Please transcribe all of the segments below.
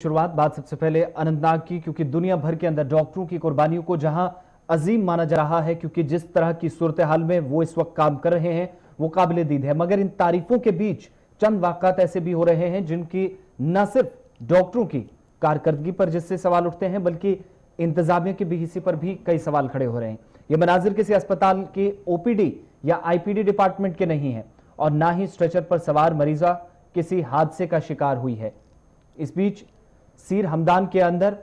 शुरुआत बात सबसे पहले अनंतनाग की, क्योंकि दुनिया भर के अंदर डॉक्टरों की कुर्बानियों को जहां अजीम माना जा रहा है, क्योंकि जिस तरह की सूरत हाल में वो इस वक्त काम कर रहे हैं वो काबिले दीद है। मगर इन तारीफों के बीच चंद वाक़ात ऐसे भी हो रहे हैं जिनकी न सिर्फ डॉक्टरों की कारकर्दगी पर जिससे सवाल उठते हैं, बल्कि इंतजामिया की हिस्से पर भी कई सवाल खड़े हो रहे हैं। ये मनाजिर किसी अस्पताल के ओपीडी या आईपीडी डिपार्टमेंट के नहीं है और ना ही स्ट्रेचर पर सवार मरीजा किसी हादसे का शिकार हुई है। इस बीच सीर हमदान के अंदर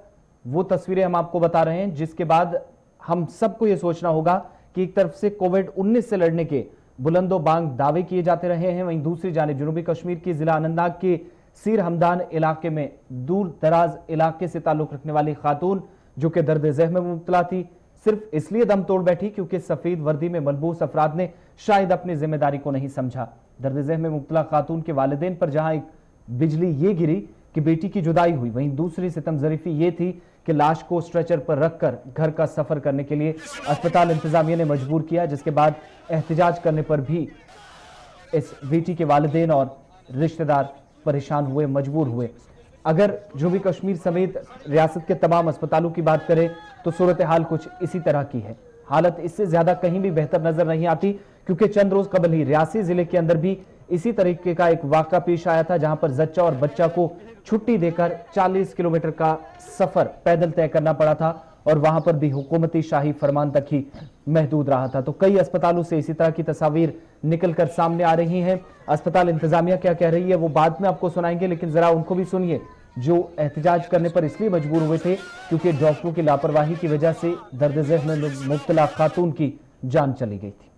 वो तस्वीरें हम आपको बता रहे हैं जिसके बाद हम सबको ये सोचना होगा कि एक तरफ से कोविड-19 से लड़ने के बुलंदो बांग दावे किए जाते रहे हैं, वहीं दूसरी जानिब जनूबी कश्मीर की जिला अनंतनाग के सीर हमदान इलाके में दूर दराज इलाके से ताल्लुक रखने वाली खातून जो कि दर्द ज़हम में मुब्तला थी, सिर्फ इसलिए दम तोड़ बैठी क्योंकि सफेद वर्दी में मलबूस अफराद ने शायद अपनी जिम्मेदारी को नहीं समझा। दर्द ज़हम में मुब्तला खातून के वालिदैन पर जहां एक बिजली ये गिरी कि बेटी की जुदाई हुई, वहीं दूसरी सितम ज़रीफी ये थी कि लाश को स्ट्रेचर पर रखकर घर का सफर करने के लिए अस्पताल इंतजामिया ने मजबूर किया, जिसके बाद एहतजाज करने पर भी इस बेटी के वालिदैन और रिश्तेदार परेशान हुए, मजबूर हुए। अगर जनूबी कश्मीर समेत रियासत के तमाम अस्पतालों की बात करें तो सूरत हाल कुछ इसी तरह की है। हालत इससे ज्यादा कहीं भी बेहतर नजर नहीं आती, क्योंकि चंद रोज कबल ही रियासी जिले के अंदर भी इसी तरीके का एक वाक़ा पेश आया था, जहां पर जच्चा और बच्चा को छुट्टी देकर 40 किलोमीटर का सफर पैदल तय करना पड़ा था और वहां पर भी हुकूमती शाही फरमान तक ही महदूद रहा था। तो कई अस्पतालों से इसी तरह की तस्वीर निकलकर सामने आ रही हैं। अस्पताल इंतजामिया क्या कह रही है वो बाद में आपको सुनाएंगे, लेकिन जरा उनको भी सुनिए जो एहतजाज करने पर इसलिए मजबूर हुए थे क्योंकि डॉक्टरों की लापरवाही की वजह से दर्द ज़हम में मुब्तला खातून की जान चली गई थी।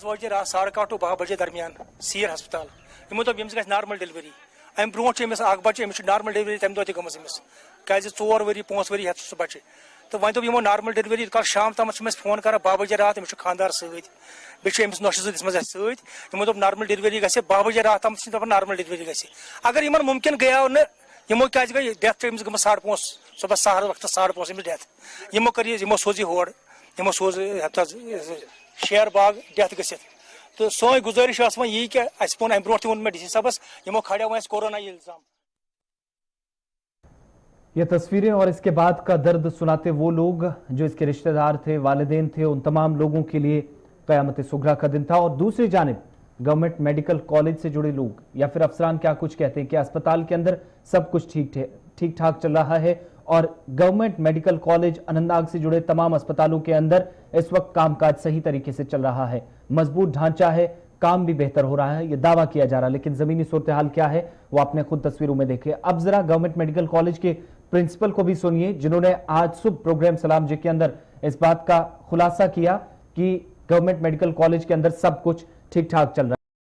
वाज रात 8:30 to 12 बजे दरमियान सीर हस्पताल यमो दोप यम्स गस नॉर्मल डिलीवरी अम ब्रोट बच्चे अमिस नॉर्मल डिलीवरी तम दो गम अमिस क्या 4 वरी 5 वरी हेत सह बच्चे तो वो दोप यमो नॉर्मल डिलीवरी कल शाम तम फोन कर 12 बजे रात अमिस खानदार सत बे नौश सत यमो दोप नॉर्मल डिलीवरी ग 12 बजे रात तम नॉर्मल डिलीवरी ग अगर इन मुमकिन गया नमो क्या गई डेथ अमिस गम 5:30 सुबह सहर वक्त 5:30 अमिस डेथ यमो कर यमो सोजी होर यमो सोज शेयर बाग डेथ गसित तो सोई गुजारिश यही कि पोन अम ब्रो वो डी सी साहबस यमो खड़ा वो कोरोना इल्जाम। ये तस्वीरें और इसके बाद का दर्द सुनाते वो लोग जो इसके रिश्तेदार थे, वालिदैन थे, उन तमाम लोगों के लिए क़यामत सुगरा का दिन था। और दूसरी जानिब गवर्नमेंट मेडिकल कॉलेज से जुड़े लोग या फिर अफसरान क्या कुछ कहते हैं कि अस्पताल के अंदर सब कुछ ठीक ठाक चल रहा है और गवर्नमेंट मेडिकल कॉलेज अनंतनाग से जुड़े तमाम अस्पतालों के अंदर इस वक्त कामकाज सही तरीके से चल रहा है, मजबूत ढांचा है, काम भी बेहतर हो रहा है, ये दावा किया जा रहा है। लेकिन जमीनी सूरत हाल क्या है वो आपने खुद तस्वीरों में देखे। अब जरा गवर्नमेंट मेडिकल कॉलेज के प्रिंसिपल को भी सुनिए जिन्होंने आज सुबह प्रोग्राम सलाम जी के अंदर इस बात का खुलासा किया कि गवर्नमेंट मेडिकल कॉलेज के अंदर सब कुछ ठीक ठाक चल रहा है।